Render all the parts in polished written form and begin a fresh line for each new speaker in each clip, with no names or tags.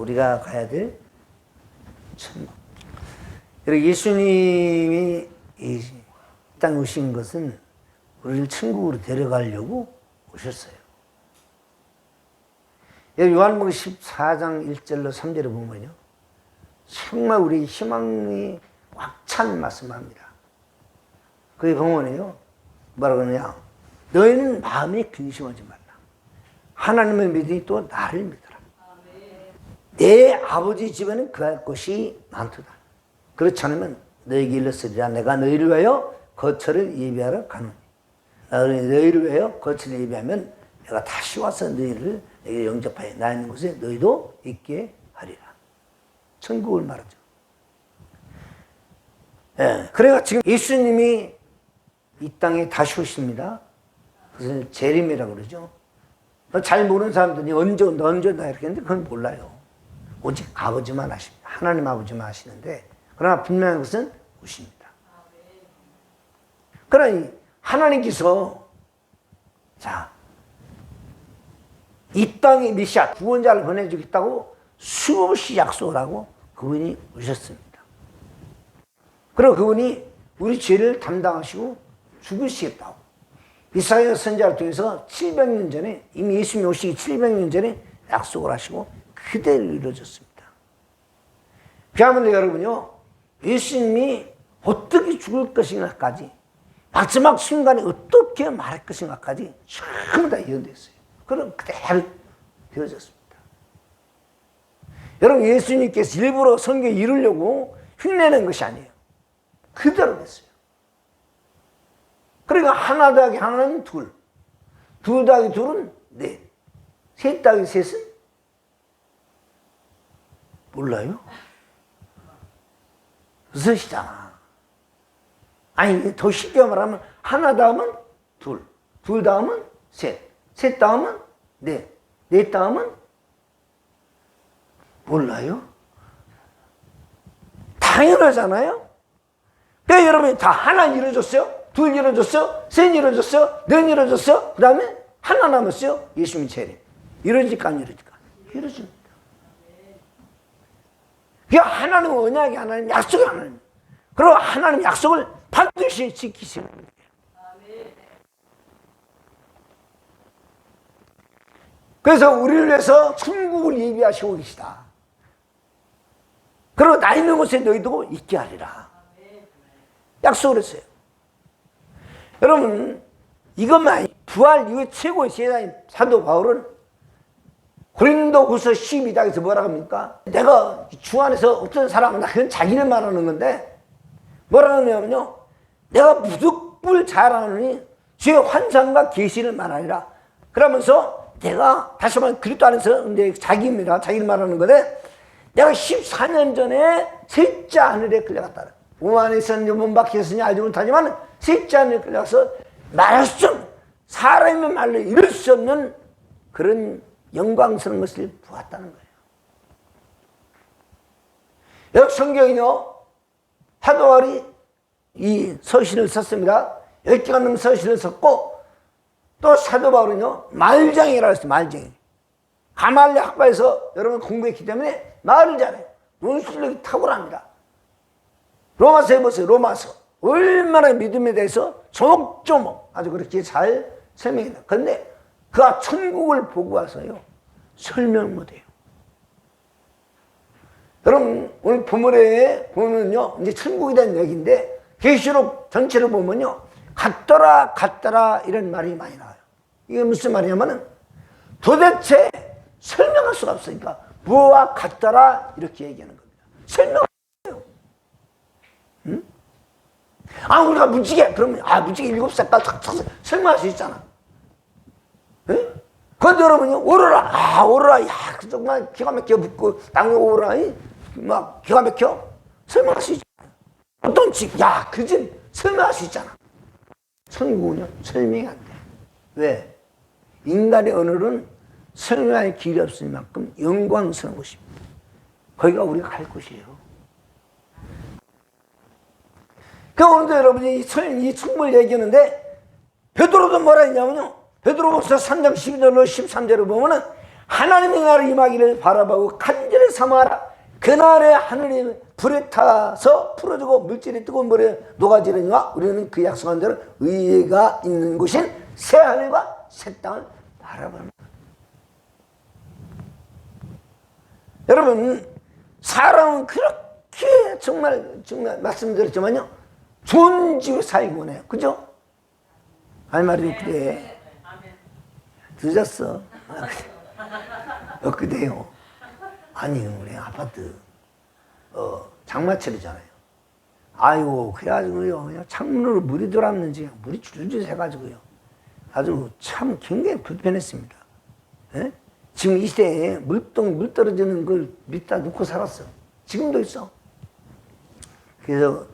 우리가 가야 될 천국. 예수님이 이 땅에 오신 것은 우리를 천국으로 데려가려고 오셨어요. 요한복음 14장 1절로 3절을 보면요, 정말 우리 희망이 꽉 찬 말씀합니다. 거기 보면요, 뭐라고 그러냐, 너희는 마음에 근심하지 말라. 하나님을 믿으니 또 나를 믿어라. 내 아버지 집에는 그할 것이 많도다. 그렇지 않으면 너희에게 일렀으리라. 내가 너희를 위하여 거처를 예비하러 가노니, 너희를 위하여 거처를 예비하면 내가 다시 와서 너희를 내게 영접하여 나 있는 곳에 너희도 있게 하리라. 천국을 말하죠. 예, 그래가 지금 예수님이 이 땅에 다시 오십니다. 그것을 재림이라고 그러죠. 잘 모르는 사람들이 언제 온다 이렇게 했는데 그건 몰라요. 오직 아버지만 아십니다. 하나님 아버지만 아시는데, 그러나 분명한 것은 오십니다. 그러나 하나님께서 이 땅에 메시아 구원자를 보내주겠다고 수없이 약속을 하고 그분이 오셨습니다. 그리고 그분이 우리 죄를 담당하시고 죽으시겠다고 이사야 선지자를 통해서 700년 전에, 이미 예수님이 오시기 700년 전에 약속을 하시고 그대로 이루어졌습니다. 그야말로 여러분요, 예수님이 어떻게 죽을 것인가까지, 마지막 순간에 어떻게 말할 것인가까지 전부 다 예언되어 있어요. 그럼 그대로 되어졌습니다. 여러분, 예수님께서 일부러 성경에 이루려고 흉내낸 것이 아니에요. 그대로 됐어요. 그러니까 하나 더하기 하나는 둘, 둘 더하기 둘은 넷, 셋 더하기 셋은 몰라요? 여섯이잖아. 아니, 더 쉽게 말하면 하나 다음은 둘, 둘 다음은 셋, 셋 다음은 넷, 넷 다음은 몰라요? 당연하잖아요? 그러니까 여러분이 다 하나 이루어졌어요? 둘 이루어졌어요? 셋 이루어졌어요? 넷 이루어졌어요? 그 다음에 하나 남았어요? 예수님이 재림. 이루어질까 안 이루어질까? 이루어집니다. 그러니까 하나님은 언약이 하나님, 약속이 하나님. 그리고 하나님 약속을 반드시 지키시는 거예요. 그래서 우리를 위해서 천국을 예비하시고 계시다. 그리고 나 있는 곳에 너희도 있게 하리라. 약속을 했어요. 여러분, 이것만 부활 이후에 최고의 제자인 사도 바울은 고린도후서 12장에서 뭐라고 합니까? 내가 주 안에서 어떤 사람은 그건 자기를 말하는 건데 뭐라고 하냐면요, 내가 무득불 잘하느니 주의 환상과 계시를 말하리라. 그러면서 내가 다시 한번 그리스도 안에서 이제 자기입니다. 자기를 말하는 건데, 내가 14년 전에 셋째 하늘에 끌려갔다. 몸 안에 있었는지 몸 밖에 있었는지 알지 못하지만 셋째 하늘에 끌려가서 말할 수 없는, 사람의 말로 이룰 수 없는 그런 영광스러운 것을 보았다는 거예요. 여러분, 성경이요, 사도 바울이 이 서신을 썼습니다. 10개가 넘는 서신을 썼고, 또 사도 바울은요, 말장이라고 했어요. 말장이. 가말리 학파에서 여러분 공부했기 때문에 말을 잘해요. 논술력이 탁월합니다. 로마서에 보세요. 로마서 얼마나 믿음에 대해서 조목조목 아주 그렇게 잘 설명해요. 그런데 그가 천국을 보고 와서요, 설명 못해요. 여러분, 오늘 본문에 보면요, 이제 천국에 대한 얘기인데, 계시록 전체를 보면요, 같더라 같더라 이런 말이 많이 나와요. 이게 무슨 말이냐면은 도대체 설명할 수가 없으니까 뭐와 같더라 이렇게 얘기하는 겁니다. 설명해요. 응? 아, 우리가 무지개, 그러면 무지개 7색깔 설명할 수 있잖아. 응? 그런데 여러분이 오로라, 오로라, 야, 정말 기가 막혀 붙고 땅에 오로라, 막 기가 막혀 설명할 수 있잖아. 어떤 집, 야, 그 집 설명할 수 있잖아. 천국은요, 설명이 안 돼. 왜? 인간의 언어는 설명할 길이 없을 만큼 영광스러운 곳입니다. 거기가 우리가 갈 곳이에요. 그 오늘도 여러분이 이 천국을 얘기하는데, 베드로도 뭐라 했냐면요, 베드로후서 3장 12절로 13절을 보면은 하나님의 나라를 임하기를 바라보고 간절히 삼아라. 그날에 하늘이 불에 타서 풀어주고 물질이 뜨거운 물에 녹아지느니와 우리는 그 약속한 대로 의가 있는 곳인 새 하늘과 새 땅을 바라봅니다. 여러분, 사람은 그렇게 정말 말씀드렸지만요, 좋은 집에 살고 오네요. 그죠? 할 말이 그래. 늦었어. 그래요. 아니, 우리 아파트 장마철이잖아요. 아이고, 그래가지고요, 그냥 창문으로 물이 들어왔는지 물이 줄줄 새가지고요, 아주 참 굉장히 불편했습니다. 예? 지금 이 시대에 물 떨어지는 걸 밑에다 놓고 살았어. 지금도 있어. 그래서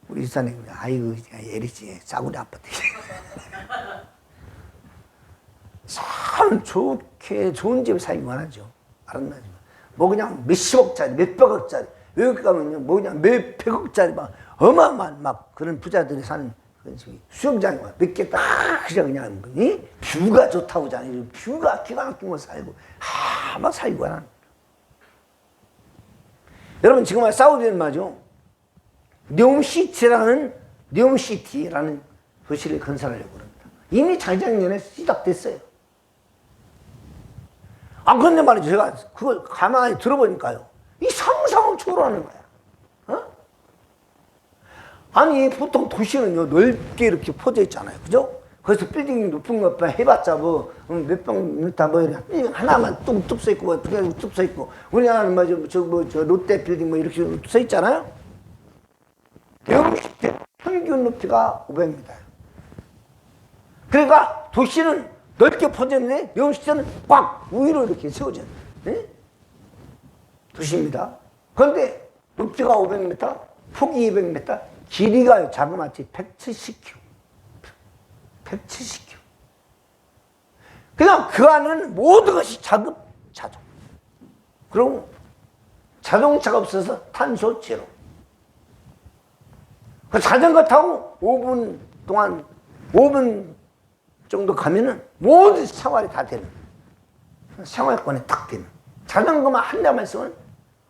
우리 집사님, 아이고, 예리지, 싸구려 아파트. 참 좋게 좋은 집에 살기 원하죠. 알았나지? 뭐 그냥 몇십억짜리, 몇백억짜리, 외국 가면요, 뭐 그냥 몇백억짜리 막 어마어마한 막 그런 부자들이 사는 그런 집이 수영장이 몇 개 딱 그냥 뷰가 좋다고 하잖아요. 뷰가 기가 막힌 거 살고 막 살고 하는. 여러분, 지금 사우디는 말이죠, 뉴시티라는 도시를 건설하려고 합니다. 이미 작년에 시작됐어요. 그런데 말이죠, 제가 그걸 가만히 들어보니까요, 이 상상을 초월하는 거야. 아니, 보통 도시는요, 넓게 이렇게 퍼져 있잖아요. 그죠? 그래서 빌딩이 높은 것 해봤자 뭐, 몇평 미터 뭐, 하나만 뚝뚝 서 있고, 뭐, 두 개 뚝 서 있고, 우리나라는 저 롯데 빌딩 뭐, 이렇게 서 있잖아요? 대형주택 평균 높이가 500m. 그러니까 도시는 넓게 퍼졌는데, 대형주택은 꽉 위로 이렇게 세워져. 네? 도시입니다. 그런데 높이가 500m, 폭이 200m, 길이가 자그마치 170km. 170km. 그냥 그 안에는 모든 것이 자동. 그리고 자동차가 없어서 탄소 제로. 그 자전거 타고 5분 정도 가면은 모든 생활이 다 되는. 생활권이 딱 되는. 자전거만 한 대만 쓰면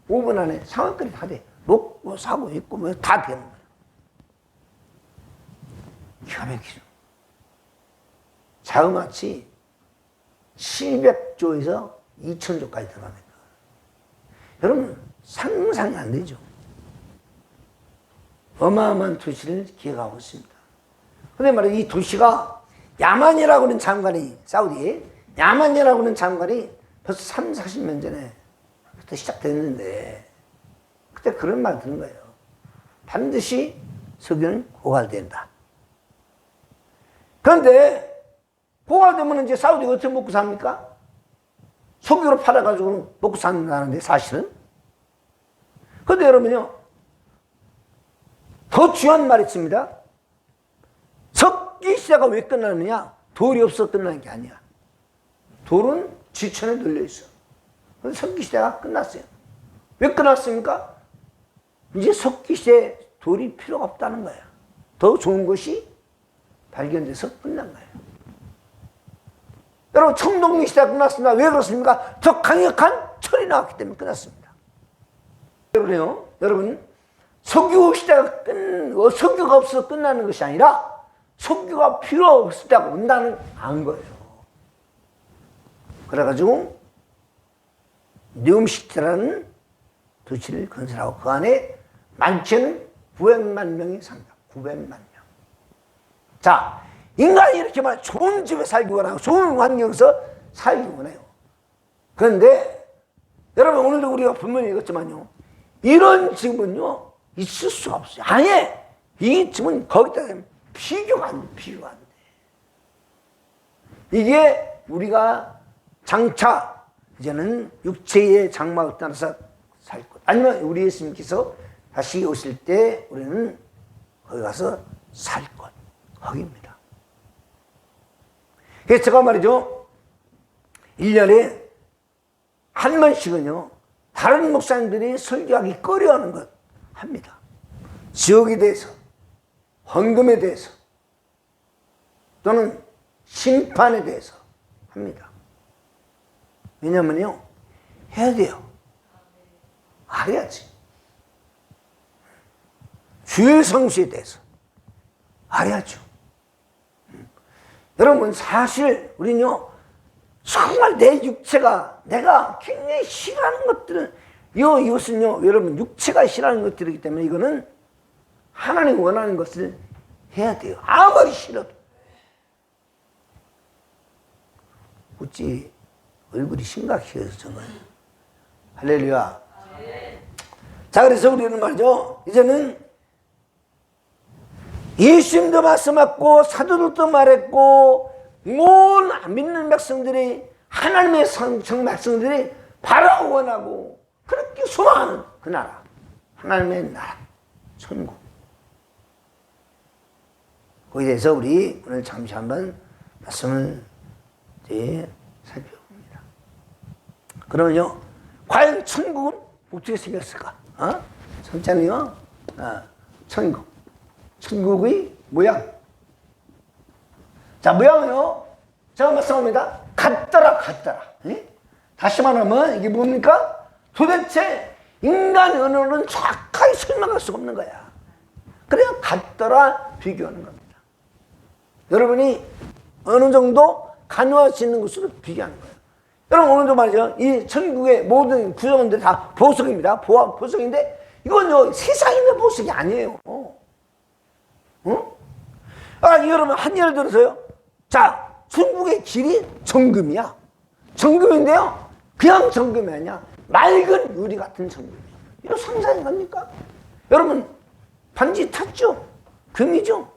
5분 안에 생활권이 다 돼. 먹고 사고 입고 뭐 다 되는 거예요. 기가 막히죠. 자그마치 700조에서 2000조까지 들어갑니다. 여러분, 상상이 안 되죠. 어마어마한 도시를 기획하고 있습니다. 그런데 말이야, 이 도시가 야만이라고 하는 장관이, 사우디에 야만이라고 하는 장관이 벌써 3, 40년 전에 부터 시작됐는데, 그때 그런 말 듣는 거예요. 반드시 석유는 고갈된다. 그런데 고갈되면 이제 사우디가 어떻게 먹고 삽니까? 석유로 팔아가지고 먹고 산다는데, 사실은. 그런데 여러분요, 더 중요한 말이 있습니다. 석기 시대가 왜 끝나느냐? 돌이 없어 끝나는 게 아니야. 돌은 지천에 널려 있어. 그래서 석기 시대가 끝났어요. 왜 끝났습니까? 이제 석기 시대에 돌이 필요가 없다는 거야. 더 좋은 것이 발견돼서 끝난 거예요. 여러분, 청동기 시대가 끝났습니다. 왜 그렇습니까? 더 강력한 철이 나왔기 때문에 끝났습니다. 여러분, 석유가 없어서 끝나는 것이 아니라 석유가 필요 없을 때가 온다는 안 거예요. 그래가지고 뉴시티라는 도시를 건설하고 그 안에 많게는 900만 명이 산다. 900만 명. 자, 인간이 이렇게 말 좋은 집에 살기 원하고 좋은 환경에서 살기 원해요. 그런데 여러분, 오늘도 우리가 분명히 읽었지만요, 이런 집은요 있을 수가 없어요. 아예 이 집은 거기다 대면 비교가 안 돼. 비교가 안 돼. 이게 우리가 장차 이제는 육체의 장막을 따라서 살 것, 아니면 우리 예수님께서 다시 오실 때 우리는 거기 가서 살 것, 거기입니다. 그래서 제가 말이죠, 1년에 한 번씩은요 다른 목사님들이 설교하기 꺼려하는 것 합니다. 지옥에 대해서, 헌금에 대해서, 또는 심판에 대해서 합니다. 왜냐면요, 해야 돼요. 알아야지. 주일 성수에 대해서 알아야죠. 여러분, 사실 우리는요, 정말 내 육체가, 내가 굉장히 싫어하는 것들은, 이것은요, 여러분, 육체가 싫어하는 것들이기 때문에 이거는 하나님 원하는 것을 해야 돼요. 아무리 싫어도. 어찌 얼굴이 심각해서 정말. 할렐루야. 자, 그래서 우리는 말이죠, 이제는 예수님도 말씀했고 사도들도 말했고 온 믿는 백성들이, 하나님의 백성들이 바로 원하고 그렇게 소망하는 그 나라, 하나님의 나라, 천국. 거기에 대해서 우리 오늘 잠시 한번 말씀을 이제 살펴봅니다. 그러면요, 과연 천국은 어떻게 생겼을까? 첫째는요, 천국의 모양. 자, 모양은요, 제가 말씀합니다. 같더라. 다시 말하면 이게 뭡니까? 도대체 인간의 언어는 정확하게 설명할 수가 없는 거야. 그래야 같더라 비교하는 겁니다. 여러분이 어느 정도 가능할 수 있는 것으로 비교하는 거예요. 여러분, 오늘도 말이죠, 이 천국의 모든 구성원들이 다 보석입니다. 보석인데 이건요, 세상에 있는 보석이 아니에요. 여러분, 한 예를 들어서요. 자, 천국의 길이 정금이야. 정금인데요, 그냥 정금이 아니야. 맑은 유리 같은 정금이야. 이거 상상이 갑니까? 여러분, 반지 탔죠? 금이죠?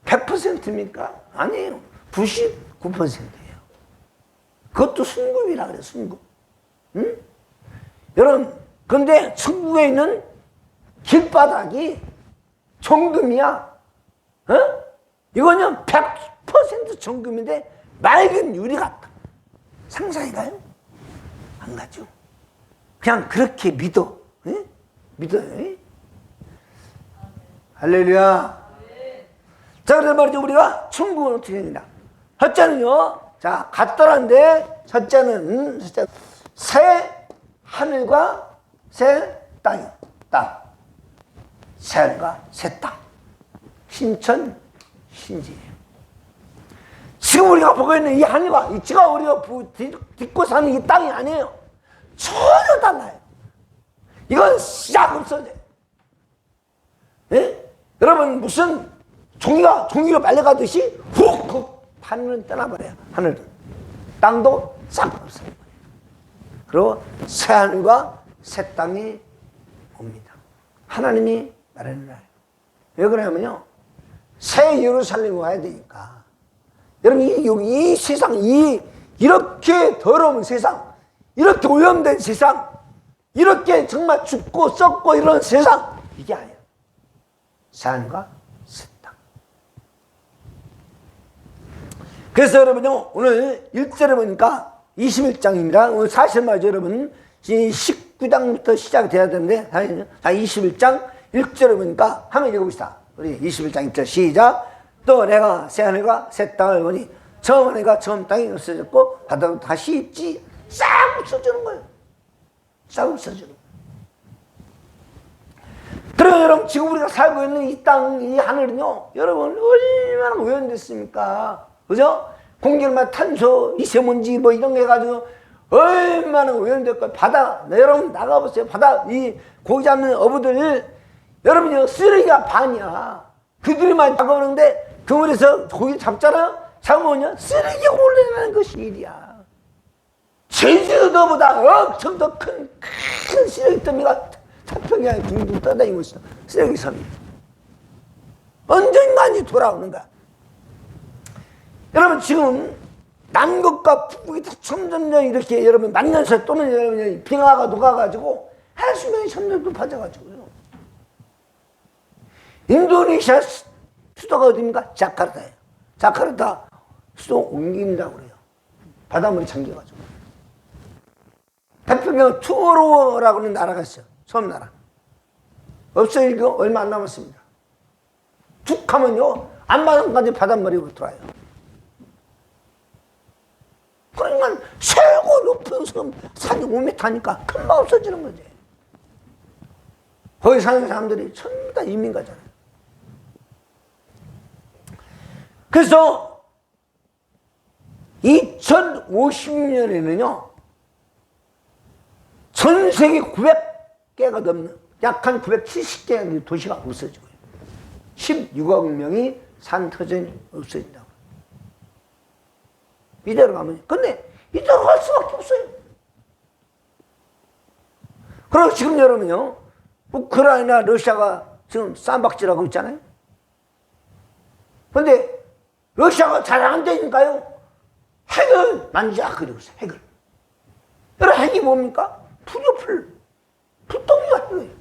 100%입니까? 아니에요. 99%예요. 그것도 순금이라 그래요, 순금. 응? 여러분, 근데 천국에 있는 길바닥이 정금이야. 이거는 100% 정금인데 맑은 유리 같다. 상상이 가요? 안 가죠. 그냥 그렇게 믿어. 믿어요. 할렐루야. 자, 그래서 말이죠, 우리가 천국은 어떻게 되냐. 첫째는요, 자, 같더란데, 첫째는 새 하늘과 새 땅이요. 새 하늘과 새 땅. 신천, 신지예요. 지금 우리가 보고 있는 이 하늘과, 지금 우리가 딛고 사는 이 땅이 아니에요. 전혀 달라요. 이건 싹 없어져요. 예? 여러분, 무슨 종이가 빨려가듯이 훅 하늘은 떠나버려요. 하늘은. 땅도 싹 없어요. 그리고 새 하늘과 새 땅이 옵니다. 하나님이 말하는 나라예요. 왜 그러냐면요, 새 예루살렘에 와야 되니까. 여러분, 이 세상, 이렇게 더러운 세상, 이렇게 오염된 세상, 이렇게 정말 죽고 썩고 이런 세상, 이게 아니에요. 새 하늘과 새 땅. 그래서 여러분요, 오늘 1절에 보니까 21장입니다. 오늘 사실 말이죠, 여러분. 19장부터 시작이 돼야 되는데, 21장 1절에 보니까 한번 읽어봅시다. 우리 21장 1절 시작. 또 내가 새 하늘과 새 땅을 보니 처음 하늘과 처음 땅이 없어졌고 바다도 다시 있지. 싹 없어지는 거예요. 싹 없어지는 거예요. 그러면 여러분, 지금 우리가 살고 있는 이 땅, 이 하늘은요, 여러분 얼마나 오염됐습니까? 그죠? 공기만 탄소, 미세먼지 뭐 이런 거 해가지고 얼마나 오염됐고, 바다, 여러분 나가보세요. 바다, 이 고기 잡는 어부들, 여러분요, 쓰레기가 반이야. 그들만 잡아오는데 그물에서 고기 잡잖아요. 잡으면요, 쓰레기가 올라가는 것이 일이야. 제주도보다 엄청 더 큰 쓰레기 더미가 태평양에 둥둥 떠다니고 있어. 쓰레기 섬이. 언젠가는 돌아오는가. 여러분, 지금 남극과 북극이 점점 이렇게 여러분 만년설 또는 여러분 빙하가 녹아가지고 해수면이 점점 높아져가지고요. 인도네시아 수도가 어디입니까? 자카르타예요. 자카르타 수도 옮긴다고 그래요. 바닷물이 잠겨가지고. 태평양 투모로우라고 하는 나라가 있어요. 섬나라. 없어요. 이거 얼마 안 남았습니다. 툭 하면요, 안마당까지 바닷물이 들어와요. 그러니까 최고 높은 섬, 산이 5m니까 금방 없어지는 거지. 거기 사는 사람들이 전부 다 이민 가잖아요. 그래서 2050년에는요, 전 세계 900개가 넘는, 약 한 970개의 도시가 없어지고요. 16억 명이 산 터전이 없어진다고. 이대로 가면, 근데 이대로 갈 수밖에 없어요. 그리고 지금 여러분요, 우크라이나, 러시아가 지금 쌈박질하고 있잖아요. 근데 러시아가 잘 안 되니까요, 핵을 만지작 그리고 있어요, 핵을. 여러분, 핵이 뭡니까? 불덩이가 핵이에요.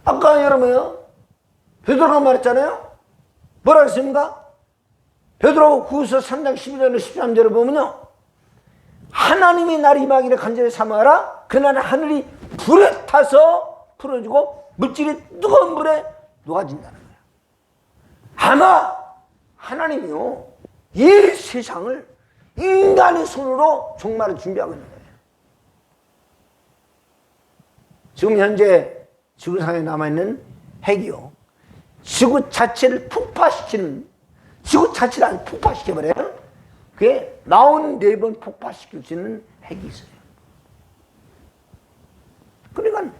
아까 여러분요, 베드로가 말했잖아요. 뭐라 했습니까? 베드로 후서 3장 12절 13절을 보면요, 하나님이 나를 임하기를 간절히 삼아라. 그날은 하늘이 불에 타서 풀어지고 물질이 뜨거운 물에 녹아진다는 거예요. 아마 하나님이요, 이 세상을 인간의 손으로 종말을 준비하고 있는 거예요. 지금 현재 지구상에 남아있는 핵이요, 지구 자체를 폭파시키는, 지구 자체를 아주 폭파시켜버려요. 그게 44번 폭파시킬 수 있는 핵이 있어요. 그러니까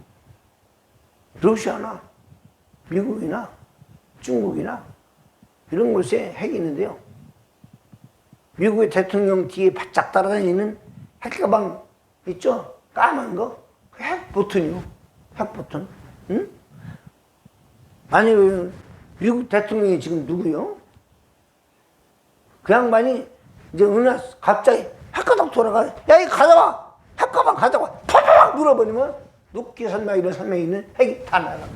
러시아나 미국이나 중국이나 이런 곳에 핵이 있는데요, 미국의 대통령 뒤에 바짝 따라다니는 핵가방 있죠? 까만 거? 그 핵보튼이요. 핵보튼. 응? 아니, 미국 대통령이 지금 누구요? 그 양반이 이제 어느 날 갑자기 핵가방 돌아가, 야, 이거 가져와! 핵가방 가져와! 팍! 눌러버리면 녹기 산맥 이런 산맥에 있는 핵이 다 날아가.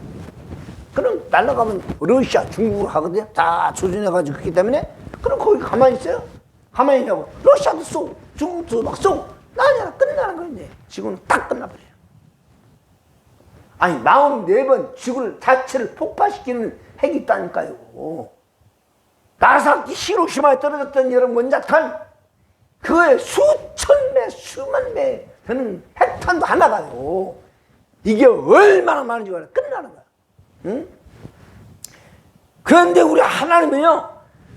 그럼 날아가면 러시아, 중국으로 가거든요. 다 조준해가지고 그렇기 때문에. 그럼 거기 가만히 있어요? 가만히 있냐고. 러시아도 쏘고, 중국도 막 쏘고, 나냐, 끝나는 거예요, 이제. 지구는 딱 끝나버려요. 아니, 44번 지구를 자체를 폭파시키는 핵이 있다니까요. 나사키 히로시마에 떨어졌던 여러분 원자탄, 그거에 수천 배, 수만 배 되는 핵탄도 하나가요. 이게 얼마나 많은지 몰라. 끝나는 거야. 응? 그런데 우리 하나님은요,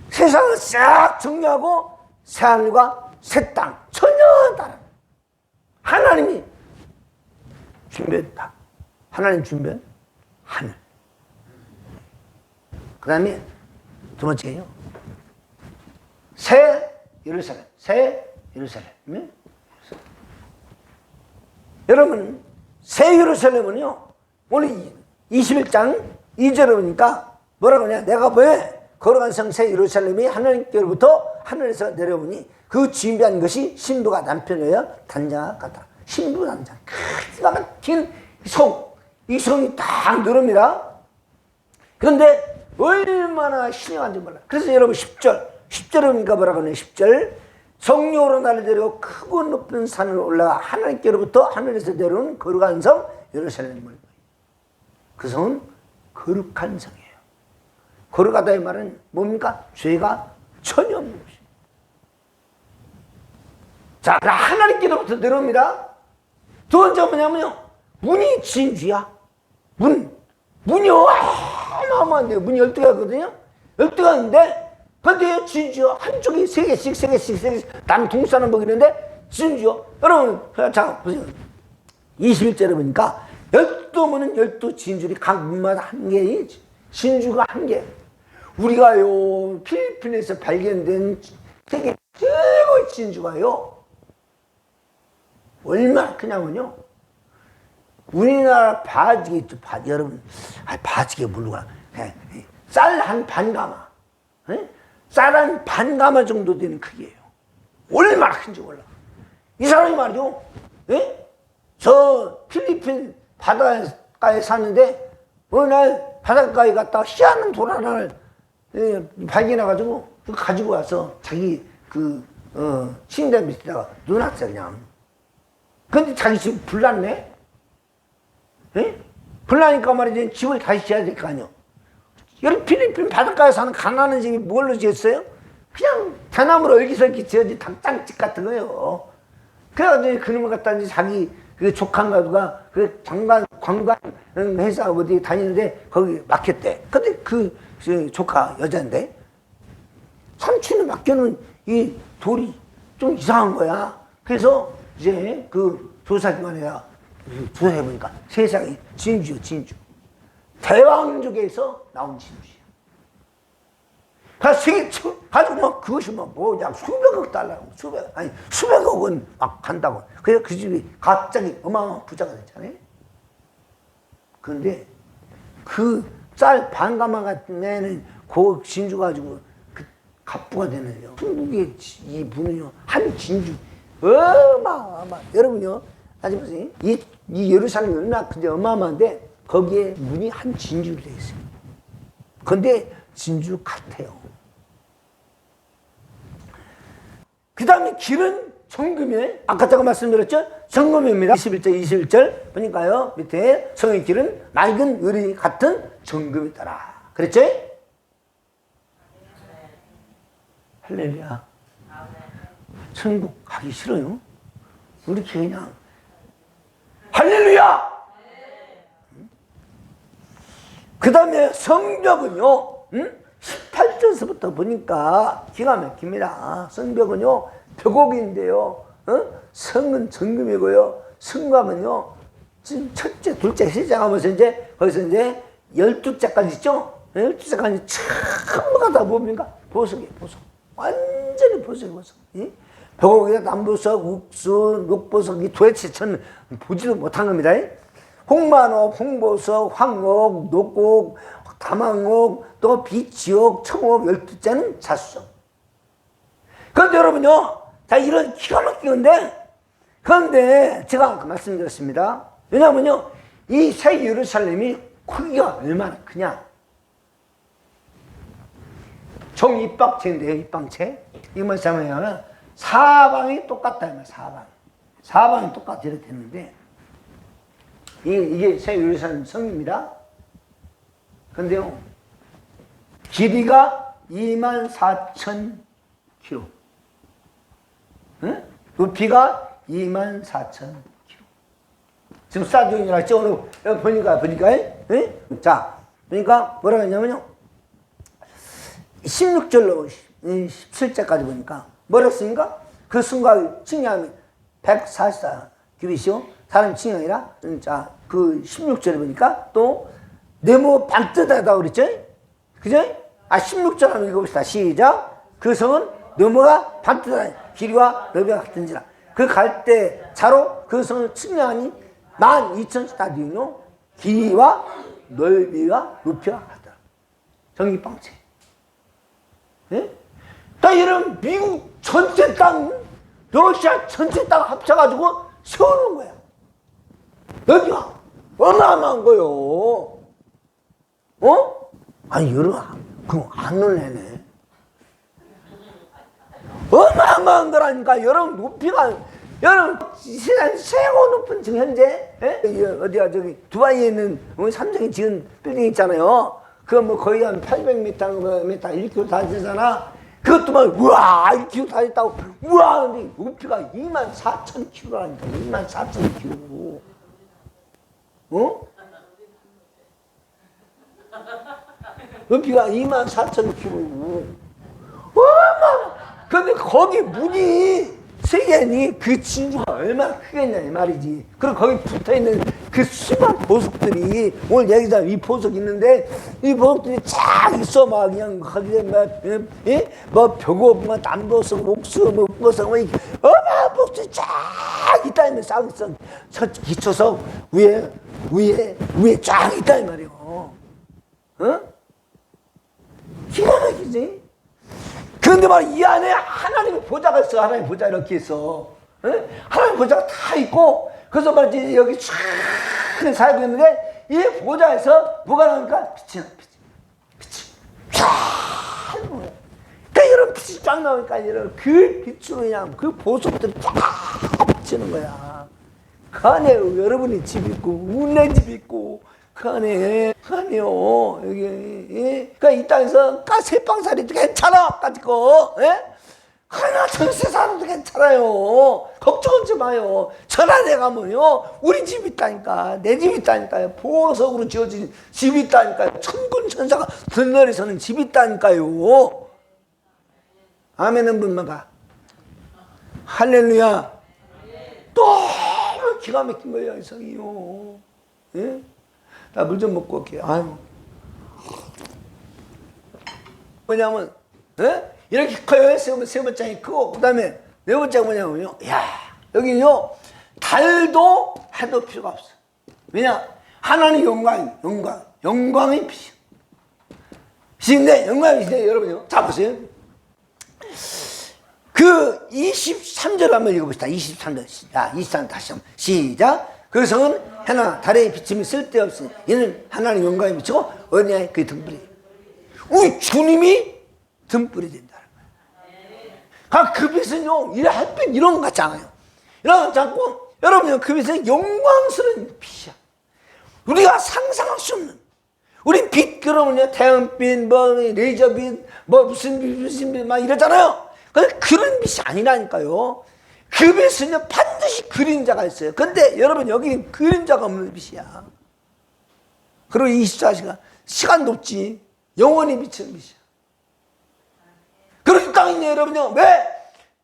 세상을 싹 정리하고 새하늘과 새 땅, 전혀 다른 하나님이 준비했다. 하나님 준비한 하늘. 그 다음에 두 번째요, 새 예루살렘. 새 예루살렘. 네? 여러분, 새 예루살렘은요, 오늘 21장 2절에 보니까 뭐라고 하냐. 내가 왜 거룩한 성 새 예루살렘이 하나님께로부터 하늘에서 내려오니 그 준비한 것이 신부가 남편이여 단장 같다. 신부 단장. 기가 막힌 성. 이 성이 딱 늘어납니다. 그런데 얼마나 신령한지 몰라. 그래서 여러분 10절에 보니까 뭐라고 하냐. 10절. 성령으로 나를 데리고 크고 높은 산을 올라가 하나님께로부터 하늘에서 내려온 거룩한 성 예루살렘을. 그 성은 거룩한 성이에요. 거룩하다의 말은 뭡니까? 죄가 전혀 없는 것이에요. 자, 하나님께로부터 내려옵니다. 두 번째가 뭐냐면요, 문이 진주야. 문이요, 어마어마한데요. 문이 12개거든요. 12개가 있는데, 근데 진주요, 한쪽이 3개씩, 나는 동사는 먹이는데, 진주요. 여러분, 자, 보세요. 21절에 보니까, 12문은 12 진주리 각 문마다 한 개의 진주가 한 개. 우리가요, 필리핀에서 발견된 세계 최고의 진주가요, 얼마나 크냐면요, 우리나라 바지게 있죠, 바지. 여러분, 바지게 모르구나. 쌀 한 반가마, 쌀 한 반가마 정도 되는 크기예요. 얼마나 큰지 몰라. 이 사람이 말이죠, 저 필리핀 바닷가에 사는데 어느 날 바닷가에 갔다가 희한한 돌 하나를 발견해가지고 그거 가지고 와서 자기 침대 밑에다가 넣어놨어 그냥. 근데 자기 집 불났네. 불나니까 말이지 집을 다시 지어야 될 거 아니야. 여기 필리핀 바닷가에 사는 가난한 집이 뭘로 지었어요? 그냥 대나무로 얼기설기 지어진 닭장집 같은 거예요. 그래가지고 그놈을 갖다 이제 자기 그 조카가 그 관광 회사 어디 다니는데 거기 맡겼대. 근데 그 조카 여자인데 삼촌이 맡겨놓은 이 돌이 좀 이상한 거야. 그래서 이제 그 조사기관에다 조사해보니까 세상에 진주요, 진주. 대왕족에서 나온 진주야. 가지고 막 그것이 막 뭐냐, 수백억 달러고, 수백억 원 막 간다고. 그래서 그 집이 갑자기 어마어마한 부자가 됐잖아요. 그런데 그 쌀 반가마 같은 애는 그 진주 가지고 그 갑부가 되는요. 중국의 이 분은요, 한 진주. 여러분요, 아직 보세요. 이 예루살렘이 얼마나 근데 어마어마한데 거기에 문이 한 진주로 되어 있어요. 근데 진주 같아요. 그 다음에 길은 정금이에요. 아까 제가 말씀드렸죠? 정금입니다. 21절 보니까요. 밑에 성의 길은 맑은 의리 같은 정금이더라. 그랬죠? 할렐루야. 천국 가기 싫어요? 우리 그냥 할렐루야! 그 다음에 성벽은요, 18절서부터 보니까 기가 막힙니다. 성벽은요, 벽옥인데요, 성은 정금이고요, 성곽은요, 지금 첫째, 둘째, 셋째 하면서 이제, 거기서 이제 12자까지 있죠? 12자까지 전부가 다 뭡니까? 보석이에요, 보석. 완전히 보석이에요, 보석. 벽옥에다 남보석, 욱수, 녹보석이 도대체 저는 보지도 못한 겁니다. 홍만옥, 홍보석, 황옥, 녹곡, 다망옥, 또 비치옥, 청옥 12자는 자수석. 그런데 여러분요, 자, 이런 기가 막히는데, 그런데 제가 아까 말씀드렸습니다. 왜냐면요, 이 새 예루살렘이 크기가 얼마나 크냐. 총 입방체인데요, 입방체. 이건 뭐냐면, 사방이 똑같다, 사방이 똑같아, 이렇게 됐는데, 이게 새 예루살렘 성입니다. 근데요, 길이가 24,000km. 높이가 24,000km. 지금 스타디움이라 했죠? 오늘 보니까, 자, 그러니까 뭐라고 했냐면요. 16절로 17절까지 보니까 뭐라 했습니까? 그 순간 칭량이 144규빗이요. 사람 칭량이라. 자, 그 16절에 보니까 또 네모 반듯하다고 그랬죠? 그죠? 16절 한번 읽어봅시다. 시작. 그 성은 네모가 반듯하다. 길이와 넓이가 같은지라. 그 갈 때 차로 그 성을 측량하니 12,000스타디움이요. 길이와 넓이와 높이가 같다. 전기방체. 예? 딱 이런 미국 전체 땅, 러시아 전체 땅 합쳐가지고 세우는 거야. 여기가 어마어마한 거요. 아니, 그럼 안 놀래네. 어마어마한 거라니까. 여러분, 높이가, 여러분, 세상 최고 높은 지금 현재, 어디야, 저기, 두바이에 있는 삼성이 지은 빌딩 있잖아요. 그거 뭐 거의 한 800m, 1km 다 되잖아. 그것도 막, 우와, 1km 다 됐다고. 우와, 근데 높이가 24,000km라니까. 24,000km. 높이가 24,000km. 근데 거기 문이 세계니 그 진주가 얼마나 크겠냐 이 말이지. 그리고 거기 붙어있는 그 수많은 보석들이, 오늘 얘기하자면 이 보석 있는데 이 보석들이 쫙 있어. 막 그냥 거기에 뭐 벽옥, 뭐 남보석, 옥수, 뭐 보석, 뭐 어마어마한 보석들이 쫙 있다. 싹 있어. 기초석 위에 쫙 있다 이 말이에요. 기가 막히지? 그런데 말 이 안에 하나님의 보좌가 있어. 하나님의 보좌 이렇게 있어. 하나님의 보좌가 다 있고, 그래서 말이지 여기 쫙 살고 있는데 이 보좌에서 뭐가 나오니까 빛이 쫙 나오는 거야. 그러니까 이런 빛이 쫙 나오니까 이런 그 빛으로 그냥 그 보석들이 쫙 비치는 거야. 그 안에 여러분이 집 있고, 우리 집 있고, 그 안에요. 여기. 그러니까 이 땅에서 새빵살이 괜찮아. 가지고, 하나 전세 살아도 괜찮아요. 걱정하지 마요. 전화대 가면요, 우리 집이 있다니까, 내 집이 있다니까요. 보석으로 지어진 집이 있다니까요. 천군 천사가 들러리 서는 집이 있다니까요. 아멘은 분만 봐. 할렐루야. 너무 기가 막힌 거예요, 이성이요. 예? 나 물 좀 먹고 올게요. 아유. 뭐냐면, 예? 이렇게 커요. 세 번째가 크고, 그 다음에 네 번째가 뭐냐면요. 야, 여기는요, 달도 해도 필요가 없어. 왜냐? 하나님 영광의 빛이요. 빛인데, 영광의 빛인데, 여러분요. 자, 보세요. 그 23절 한번 읽어봅시다. 23절. 자, 23 다시 한번. 시작. 그 성은 해나 달의 비침이 쓸데없으니 이는 하나님 영광의 빛이고 어디냐? 그 등불이. 우리 주님이 등불이 된다는 거예요. 그 빛은요, 햇빛 이런 것 같지 않아요. 이런 것 같지 않고, 여러분요, 그 빛은 영광스러운 빛이야. 우리가 상상할 수 없는. 우리 빛, 그러면요, 태양빛, 레이저빛, 무슨 빛, 막 이러잖아요. 그런 빛이 아니라니까요. 그 빛은요, 반드시 그림자가 있어요. 근데 여러분, 여기 그림자가 없는 빛이야. 그리고 24시간, 시간도 없지. 영원히 비치는 빛이야. 그런 땅이네, 여러분요. 왜?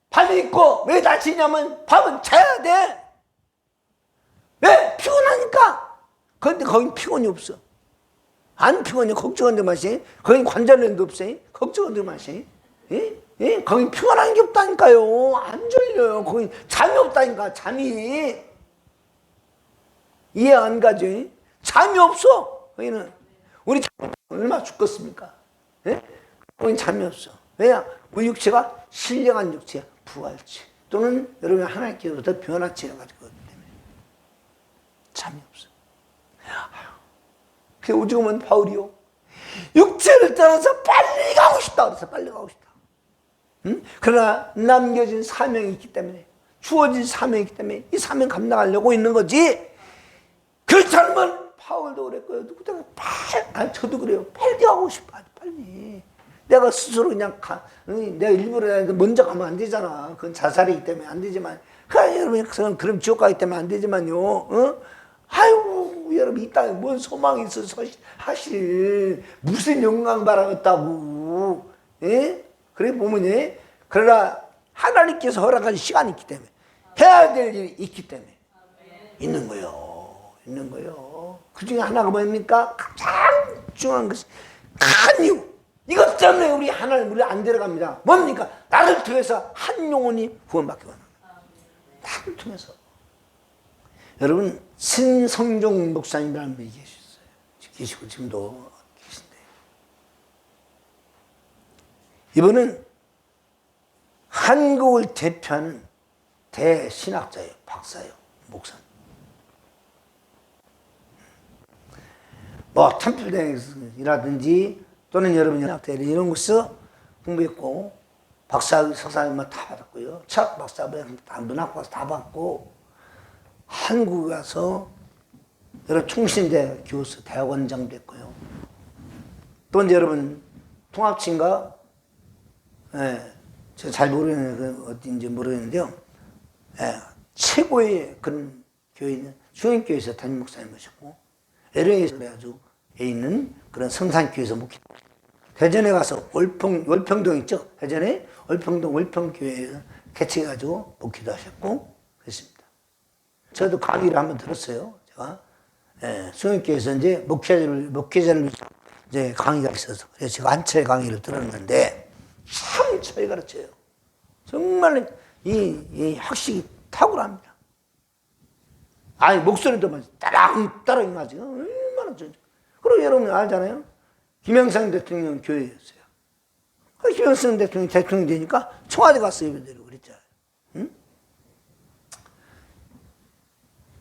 밤이 있고, 왜 다치냐면, 밤은 자야 돼. 왜? 피곤하니까. 그런데 거긴 피곤이 없어. 안 피곤해. 걱정한데 마시. 거긴 관절염도 없어. 걱정한데 마시. 예? 예? 거긴 피곤한 게 없다니까요. 안 졸려요. 거긴 잠이 없다니까, 잠이. 이해 안 가죠? 잠이 없어. 거기는. 우리 얼마나 죽겠습니까? 예? 거긴 잠이 없어. 왜냐? 우리 육체가 신령한 육체야. 부활체. 또는 여러분 하나님께로부터 변화체가 가지고 있기 때문에. 잠이 없어. 그 오죽하면 바울이요. 육체를 떠나서 빨리 가고 싶다. 그래서 빨리 가고 싶다. 응? 그러나 남겨진 사명이 있기 때문에, 주어진 사명이 있기 때문에 이 사명 감당하려고 있는 거지. 그렇지 않으면 바울도 그랬고요. 누구도 저도 그래요. 빨리 가고 싶어. 빨리. 내가 스스로 그냥 내가 일부러 먼저 가면 안 되잖아. 그건 자살이기 때문에 안 되지만. 여러분, 그럼 지옥 가기 때문에 안 되지만요. 어? 아유, 여러분, 이 땅에 뭔 소망이 있어서 하실. 무슨 영광 바라겠다고. 예? 그래 보면, 예? 그러나 하나님께서 허락한 시간이 있기 때문에, 해야 될 일이 있기 때문에 있는 거요. 있는 거요. 그 중에 하나가 뭡니까? 가장 중요한 것이 큰 이유. 이것 때문에 우리 하나님 우리 안 데려갑니다. 뭡니까? 나를 통해서 한 영혼이 구원받기 원합니다. 나를 통해서. 여러분, 신성종 목사님이라는 분이 계셨어요. 계시고 지금도 계신데, 이분은 한국을 대표하는 대신학자예요. 박사예요. 목사님. 템플대학이라든지 또는 여러분 연합대 이런 곳에서 공부했고, 박사, 석사님 다 받았고요. 철학 박사, 문학 박사 다 받고, 한국에 가서 여러 총신대 교수, 대학원장도 했고요. 또 이제 여러분 통합친가, 예, 제가 잘 모르는 어딘지 모르겠는데요. 예, 최고의 그런 교회는 중앙교회에서 담임 목사님 모셨고, LA에서 그래가지고 있는 그런 성산교회에서 목회. 대전에 가서 월평동 있죠? 대전에 월평동 월평교회에서 개최해가지고 목회도 하셨고 그랬습니다. 저도 강의를 한번 들었어요. 제가 수영교회에서 이제 목회자를 이제 강의가 있어서 그래서 제가 한 차례 강의를 들었는데 참 잘 가르쳐요. 정말 이 학식이 탁월합니다. 아니 목소리도 따랑따랑 하지. 얼마나 좋죠. 그리고 여러분 알잖아요. 김영삼 대통령 교회였어요. 김영삼 대통령 되니까 청와대 가서 예배드리고 그랬잖아요. 응?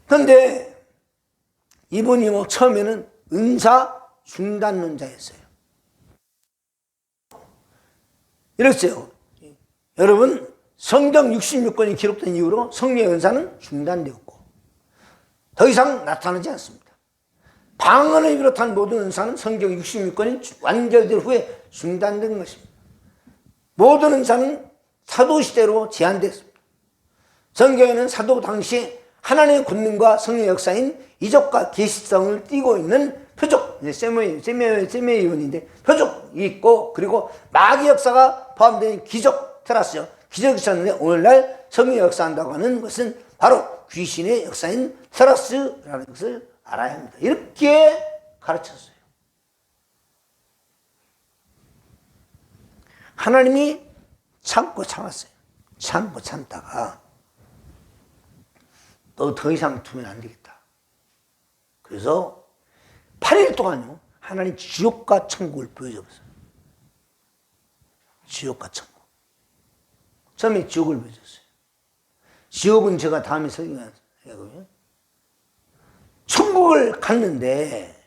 그런데 이분이 처음에는 은사 중단론자였어요. 이랬어요. 여러분, 성경 66권이 기록된 이후로 성령의 은사는 중단되었고 더 이상 나타나지 않습니다. 방언을 비롯한 모든 은사는 성경 66권이 완결된 후에 중단된 것입니다. 모든 은사는 사도 시대로 제한됐습니다. 성경에는 사도 당시 하나님의 권능과 성령의 역사인 이적과 계시성을 띠고 있는 표적, 세미온인데 표적이 있고, 그리고 마귀 역사가 포함된 기적, 테라스요. 기적이 있었는데 오늘날 성령의 역사한다고 하는 것은 바로 귀신의 역사인 테라스라는 것을 알아야 합니다. 이렇게 가르쳤어요. 하나님이 참고 참았어요. 참고 참다가 너 더 이상 두면 안 되겠다. 그래서 8일 동안요, 하나님 지옥과 천국을 보여줘봤어요. 지옥과 천국. 처음에 지옥을 보여줬어요. 지옥은 제가 다음에 설명하고요. 천국을 갔는데,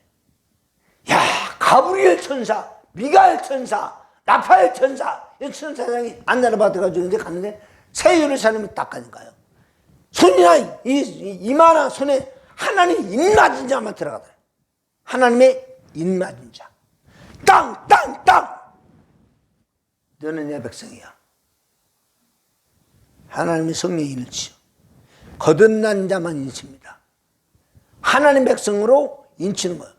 야, 가브리엘 천사, 미가엘 천사, 라파엘 천사, 이 천사장이 안내를 받아가지고 이제 갔는데, 새 예루살렘을 딱 가니까요. 손이나 이마나 손에 하나님 입 맞은 자만 들어가더라. 하나님의 입 맞은 자. 땅! 너는 내 백성이야. 하나님의 성령의 인치요. 거듭난 자만 인칩니다. 하나님 백성으로 인치는 거예요.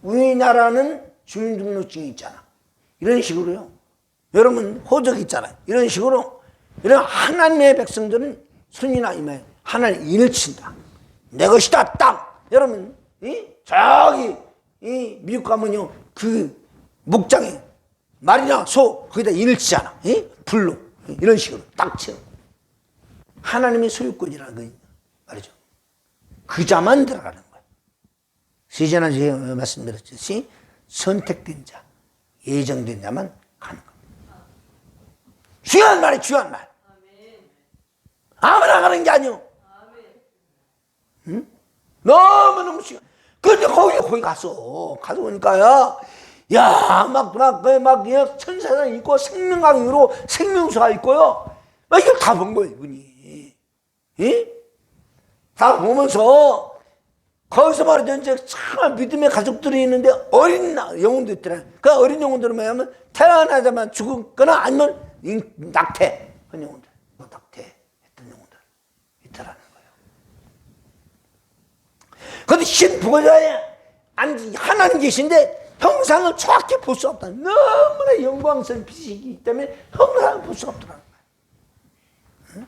우리나라는 주민등록증이 있잖아. 이런 식으로요. 여러분 호적 있잖아요. 이런 식으로 이런 하나님의 백성들은 손이나 이마에 하나님 인을 친다. 내 것이다 땅. 여러분 저기 미국 가면요 그 목장에 말이나 소 거기다 인을 치잖아. 불로 이런 식으로 딱 치는 하나님의 소유권이라는 거 말이죠. 그 자만 들어가는 거예요. 세전에 제가 말씀드렸듯이 선택된 자, 예정된 자만 가는 겁니다. 중요한 말이 중요한 말. 아무나 가는 게 아니오. 응? 너무너무 중요해. 근데 거기 가서 보니까요, 야, 막 천사장 있고, 생명강으로 생명수가 있고요. 막 이걸 다 본 거예요, 이분이. 다 보면서, 거기서 말이죠. 이제 정말 믿음의 가족들이 있는데, 어린 영혼도 있더라. 그 어린 영혼들은 뭐냐면, 태어나자마자 죽거나 아니면 낙태한 영혼들. 낙태했던 영혼들. 있더라는 거예요. 근데 신 부모자에 하나님 계신데, 형상을 정확히 볼 수 없다. 너무나 영광스러운 빛이기 때문에 형상을 볼 수 없더라는 거예요.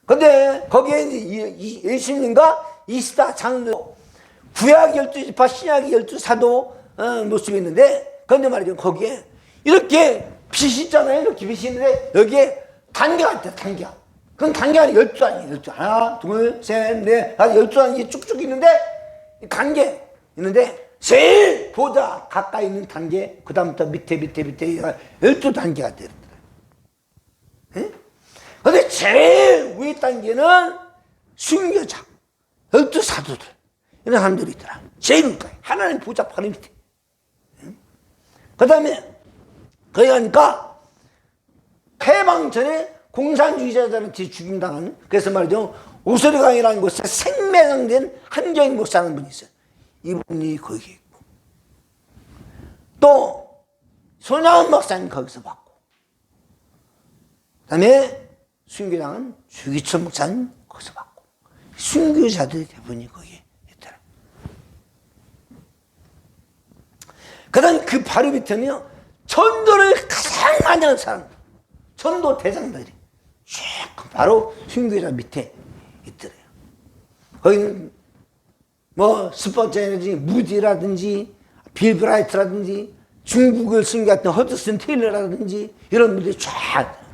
근데 거기에 이제 예수님과 이스다 장로, 구약 12지파, 신약 12사도 모습이 있는데, 그런데 말이죠. 거기에 이렇게 빛이 있잖아요. 이렇게 빛이 있는데, 여기에 단계가 있다, 단계가. 그건 단계가 12단이에요. 12단. 하나, 둘, 셋, 넷, 12단이 쭉쭉 있는데, 단계 있는데, 제일 보다 가까이 있는 단계, 그 다음부터 밑에 12단계가 되더라. 근데 제일 위에 단계는 순교자, 12사도들, 이런 사람들이 있더라. 제일 위에 하나님 보좌 바로 밑에. 그 다음에, 거기 가니까, 해방 전에 공산주의자들한테 죽임당하는, 그래서 말이죠. 오소리강이라는 곳에 생매장된 한경인 목사라는 분이 있어요. 이분이 거기 있고, 또 손양원 목사님 거기서 받고, 그 다음에 순교장은 주기철 목사님 거기서 받고, 순교자들의 대부분이 거기에 있더라. 그 다음에 그 바로 밑에는요, 전도를 가장 많이 하는 사람, 전도 대장들이 쭉 바로 순교자 밑에 있더래요. 거기는 뭐 스포츠라든지 무디라든지 빌브라이트라든지 중국을 순교했던 허드슨 테일러라든지 이런 분들이 쫙.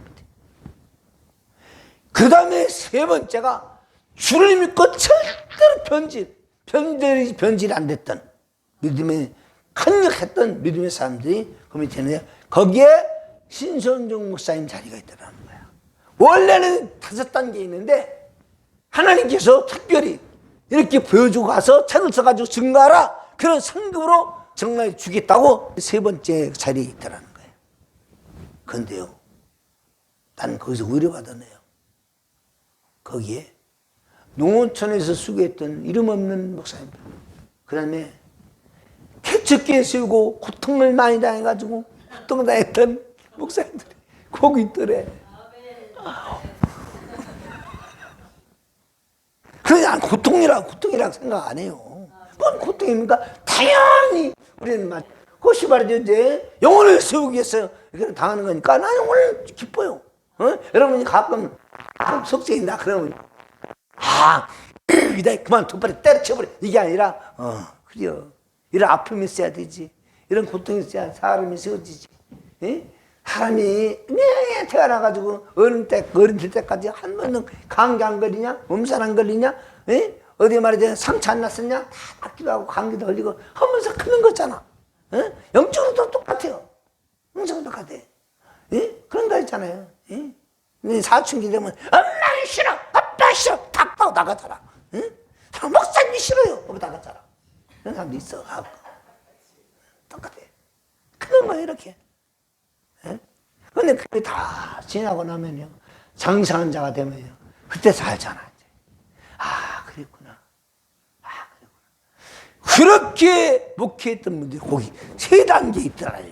그 다음에 세 번째가 주를 믿고 절대로 변질이 안 됐던 믿음에 강력했던 믿음의 사람들이 그 밑에는 거기에 신선종 목사님 자리가 있더라는 거야. 원래는 5단계 있는데 하나님께서 특별히 이렇게 보여주고 가서 책을 써가지고 증거하라. 그런 상급으로 정말 주겠다고 세 번째 자리에 있더라는 거예요. 그런데요, 나는 거기서 의뢰받았네요. 거기에 농어촌에서 수고했던 이름 없는 목사님들, 그 다음에 개척교회 세우고 고통을 많이 당해가지고 고통을 당했던 목사님들이 거기 있더래. 그냥 고통이라고 생각 안 해요. 뭔 고통입니까? 당연히 우리는 그것이 말이죠. 이제 영혼을 세우기 위해서 이렇게 당하는 거니까 나는 오늘 기뻐요. 여러분이 가끔 속죄인다 그러면 이다 그만 두 발에 때려쳐버려 이게 아니라 그래요. 이런 아픔이 있어야 되지. 이런 고통이 있어야 사람이 세워지지. 사람이 태어나가지고 어른 될 때까지 한 번은 감기 안 걸리냐? 몸살 안 걸리냐? 어디 말이지 상처 안 났었냐? 다 낫기도 하고 감기도 걸리고 하면서 크는 거잖아. 영적으로도 똑같아요. 영적으로 똑같아. 그런 거 있잖아요. 사춘기 되면 엄마는 싫어, 아빠 싫어, 닭하고 나가잖아. 목사님이 싫어요, 하고 나가잖아. 그런 사람도 있어. 똑같아. 그런 거예요, 이렇게. 근데 그게 다 지나고 나면요, 장성한 자가 되면요, 그때 살잖아, 이제. 그랬구나. 그렇게 목회했던 분들이 거기 세 단계 있더라요.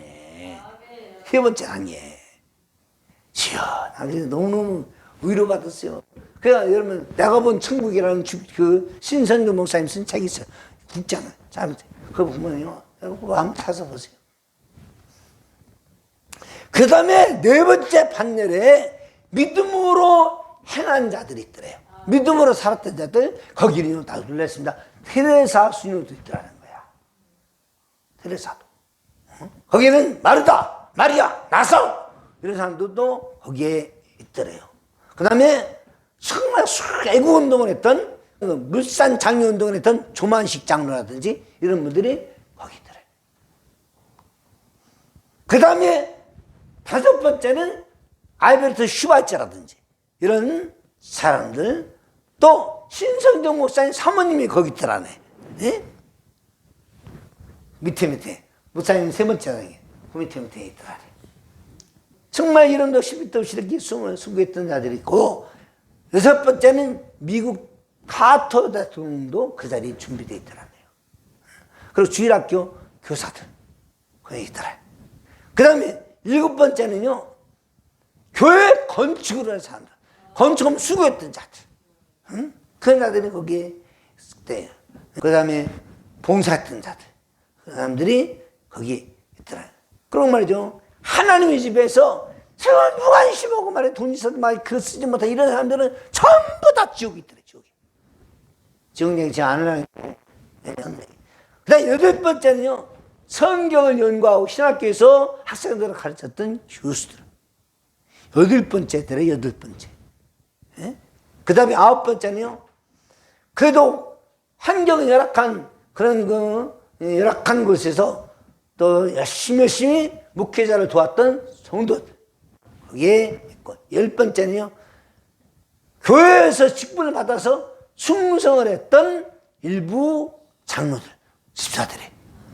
세 번째 단계. 시원하게 너무너무 위로받았어요. 그러니까 여러분, 내가 본 천국이라는 그 신선교 목사님 쓴 책이 있어요. 있잖아요. 그거 보면요, 여러분 그거 한번 찾아서 보세요. 그 다음에 네 번째 판넬에 믿음으로 행한 자들이 있더래요. 믿음으로 살았던 자들, 거기는 다 눌렀습니다. 테레사 수녀도 있더라는 거야. 테레사도. 거기는 마르다, 마리아, 나성 이런 사람들도 거기에 있더래요. 그 다음에 정말 애국운동을 했던 물산 장려운동을 했던 조만식 장로라든지 이런 분들이 거기 있더래요. 그 다음에 다섯 번째는 알베르트 슈바이처라든지 이런 사람들, 또 신성경 목사님 사모님이 거기 있더라네. 밑에 목사님 세 번째라네. 그 밑에 있더라네. 정말 이름도 시비도 없이 이렇게 숨을 수고했던 자들이 있고, 여섯 번째는 미국 카터 대통령도 그 자리에 준비되어 있더라네요. 그리고 주일학교 교사들 거기 있더라. 그 다음에 일곱 번째는요, 교회 건축을 하는 사람들, 건축하면 수고했던 자들, 그런 자들이 거기에 있대요. 그 다음에 봉사했던 자들, 그 사람들이 거기에 있더라. 그런 말이죠. 하나님의 집에서 세월 무관심하고 말해 돈 있어도 말 그 쓰지 못한 이런 사람들은 전부 다 지옥에 있더래. 지옥 얘기 지금 안 하려고. 그 다음에 여덟 번째는요, 성경을 연구하고 신학교에서 학생들을 가르쳤던 교수들. 여덟 번째더래, 여덟 번째. 그 다음에 아홉 번째는요, 그래도 환경이 열악한 그런 열악한 곳에서 또 열심히 목회자를 도왔던 성도들. 그게 있고, 열 번째는요, 교회에서 직분을 받아서 충성을 했던 일부 장로들, 집사들이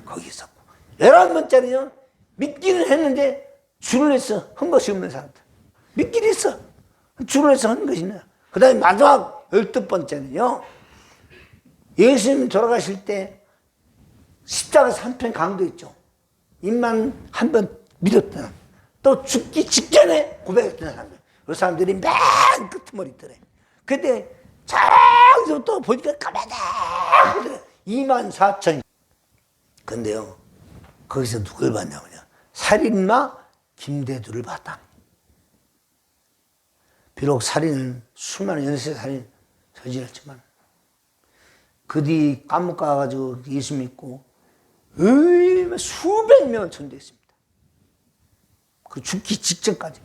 거기 있었고, 11번째는요, 믿기는 했는데 줄을 해서 한 것이 없는 사람들. 믿기는 했어. 줄을 해서 한 것이 있나. 그 다음에 마지막 12번째는요, 예수님 돌아가실 때 십자가에서 한편 강도 있죠. 입만 한 번 믿었던, 또 죽기 직전에 고백했던 사람들. 그 사람들이 맨 끝머리 있더래. 그때 저기서 또 보니까 까마득 24,000. 근데요, 거기서 누굴 봤냐면요, 살인마 김대두를 봤다. 비록 살인은 수많은 연쇄 살인 저질렀지만 그 뒤 감옥 가가지고 예수 믿고 수백 명을 전도했습니다. 그 죽기 직전까지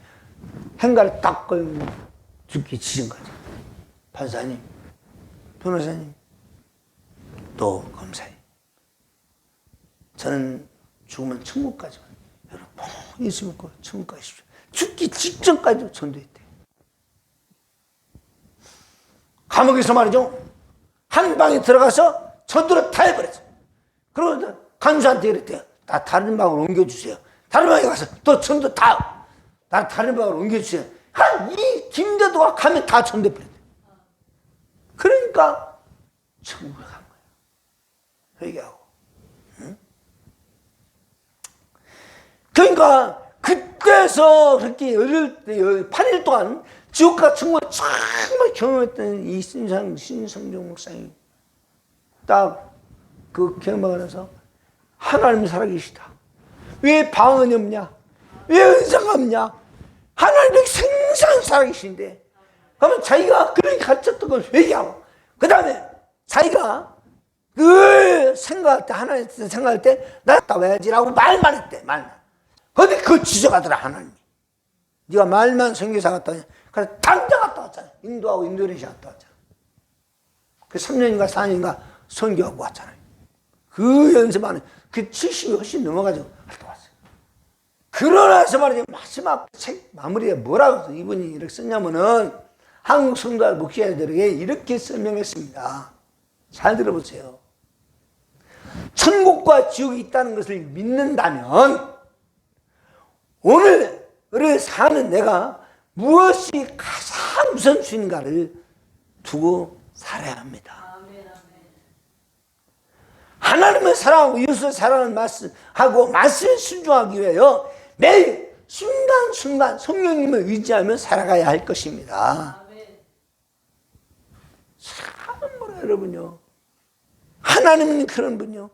행가를 딱 걸고 죽기 직전까지. 판사님, 변호사님, 또 검사님, 저는 죽으면 천국까지 가요. 여러분 예수 믿고 천국 가십시오. 죽기 직전까지도 전도했대요. 감옥에서 말이죠, 한 방에 들어가서 전도를 다 해버렸어요. 그러고 간수한테 그랬대요. 나 다른 방으로 옮겨주세요. 다른 방에 가서 또 전도 다, 나 다른 방으로 옮겨주세요. 이 김대도가 가면 다 전도해버렸대요. 그러니까 천국을 간 거예요. 회개하고. 응? 그러니까 그 그래서 그렇게 어릴 때 8일 동안 지옥과 천국을 정말 경험했던 이 신성종 목사님 딱 그 경험하고 나서 하나님 살아계시다. 왜 방언이 없냐? 왜 은사가 없냐? 하나님이 생생한 살아계신데 그러면 자기가 그렇게 가르쳤던 걸 회개하고 그 다음에 자기가 그 생각할 때 하나님 생각할 때 나갔다 와야지라고 말만 했대. 말만. 근데 그걸 지적하더라 하나님이. 네가 말만 선교사 갔다 왔냐? 그래서 당장 갔다 왔잖아. 인도하고 인도네시아 갔다 왔잖아. 그 3년인가 4년인가 선교하고 왔잖아요. 그 연습하는 그 70이 훨씬 넘어가지고 갔다 왔어요. 그러나서 말이죠. 마지막 책 마무리에 뭐라고 이분이 이렇게 썼냐면은 한국 성도 목사들에게 이렇게 설명했습니다. 잘 들어보세요. 천국과 지옥이 있다는 것을 믿는다면 오늘을 사는 내가 무엇이 가장 우선순위인가를 두고 살아야 합니다. 하나님을 사랑하고 이웃을 사랑하는 말씀하고 말씀에 순종하기 위하여 매일 순간순간 성령님을 의지하며 살아가야 할 것입니다. 참 뭐라 여러분요. 하나님은 그런 분요.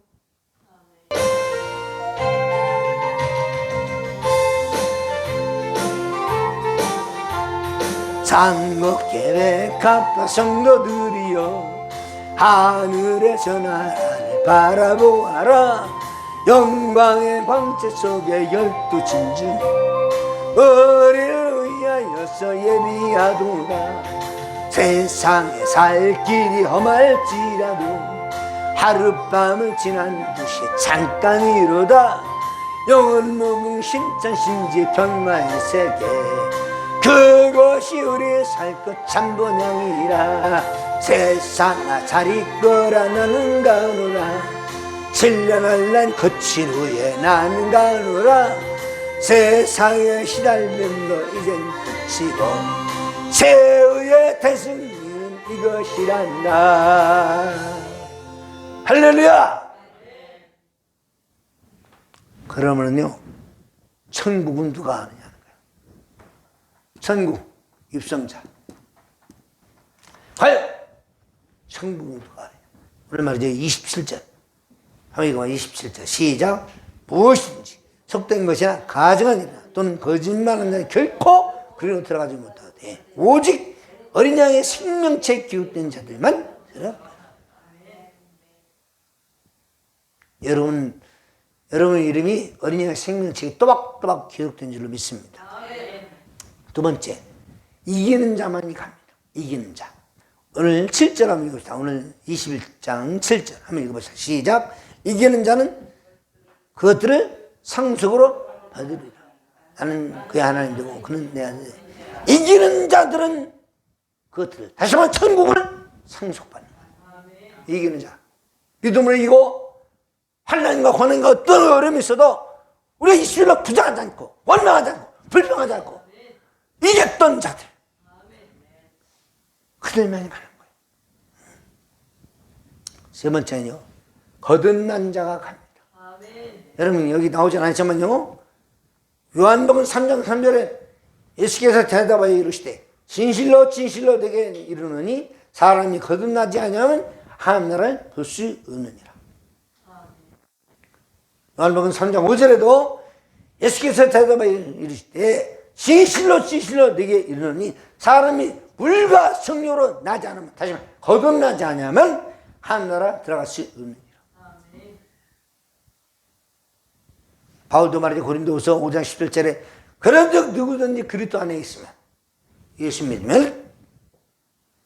장목계획 갚아 성도들이여 하늘에서 나를 바라보아라. 영광의 광채 속에 12진주 우리를 위하여서 예비하도다. 세상에 살 길이 험할지라도 하룻밤을 지난 듯이 잠깐이로다. 영원 무궁 신천신지 변마의 세계 그것이 우리의 살 것 참번향이라. 세상아 잘 있거라 나는 가노라. 7년을 난 거친 후에 나는 가노라. 세상에 시달린 너 이젠 끝이고 최후의 대승리는 이것이란다. 할렐루야. 그러면요 천국은 누가 아느냐는 거예요. 천국 입성자. 과연 천국은 누가 아느냐. 오늘 말이죠 27절 한번 읽어봐. 27절 시작. 무엇인지 속된 것이나 가증한 일이나 또는 거짓말하는 자는 결코 그리로 들어가지 못하되 오직 어린 양의 생명체에 기록된 자들만 들어가라. 여러분 이름이 어린 양의 생명체에 또박또박 기록된 줄로 믿습니다. 두 번째 이기는 자만이 갑니다. 이기는 자. 오늘 7절 한번 읽읍시다. 오늘 21장 7절 한번 읽어보시다. 시작. 이기는 자는 그것들을 상속으로 받으리라. 나는 그의 하나님 되고 그는 내 아들. 이기는 자들은 그것들을 다시 한번 천국을 상속받는 거예요. 이기는 자. 믿음으로 이기고 환난과 고난과 어떤 어려움이 있어도 우리가 이스라엘 부정하지 않고 원망하지 않고 불평하지 않고 이겼던 자들. 그들만이 가는 거예요. 세 번째는요. 거듭난 자가 갑니다. 여러분 여기 나오지 않았지만요. 요한복음 3장 3절에 예수께서 대답하여 이르시되 진실로 진실로 내게 이르노니 사람이 거듭나지 아니하면 하나님 나라를 볼 수 없느니라. 요한복음 3장 5절에도 예수께서 대답하여 이르시되 진실로 진실로 내게 이르노니 사람이 물과 성령으로 나지 않으면 다시 말해 거듭나지 않으면 하나님 나라 들어갈 수 없느니라. 바울도 말이죠. 고린도후서 5장 17절에 그런즉 누구든지 그리스도 안에 있으면 예수 믿으면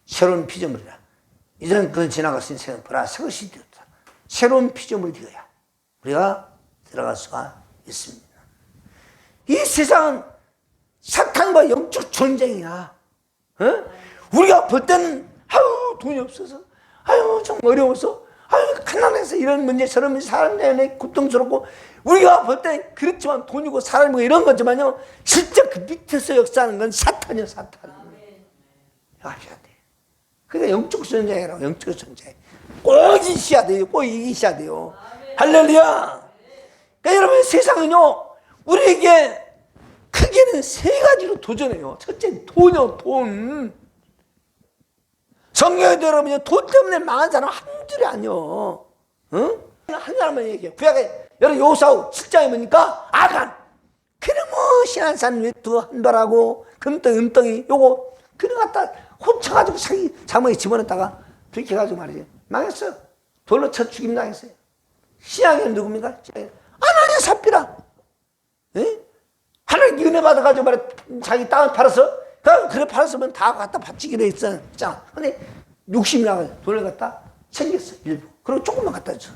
새로운 피조물이라. 이전 그건 지나갔으니 새로운 보라 새것이 되었다. 새로운 피조물이 되어야 우리가 들어갈 수가 있습니다. 이 세상은 사탄과 영적 전쟁이야. 어? 우리가 볼 때는 아유 돈이 없어서 아유 좀 어려워서 아유 가난해서 이런 문제 저런 문제 사람 내내 고통스럽고 우리가 볼 때는 그렇지만 돈이고 사람이고 이런 거지만요 실제 그 밑에서 역사하는 건 사탄이야. 사탄. 아셔야 돼. 그러니까 영적 전쟁이라고. 영적 전쟁 꼭 이기셔야 돼요. 꼭 이기셔야 돼요. 할렐루야. 그러니까 여러분 세상은요 우리에게 세계는 세 가지로 도전해요. 첫째, 돈이요, 돈. 성경에도 여러분요, 돈 때문에 망한 사람 한둘이 아니요. 응? 한 사람만 얘기해요. 구약에 여러분 요사우 7장에 보니까 아간. 그래 뭐 신한산 외투 한벌하고 금덩이 은덩이 요거 그래 갖다 훔쳐가지고 자기 자모에 집어넣었다가 들켜가지고 말이지 망했어요. 돌로 쳐 죽임 당했어요. 신앙이 누굽니까? 하나님 삽비라. 예? 하나님 은혜 받아가지고 말이야 자기 땅을 팔아서 그래 팔았으면 다 갖다 바치기로 했어. 자, 근데 욕심이 나가지고 돈을 갖다 챙겼어 일부. 그리고 조금만 갖다 줘.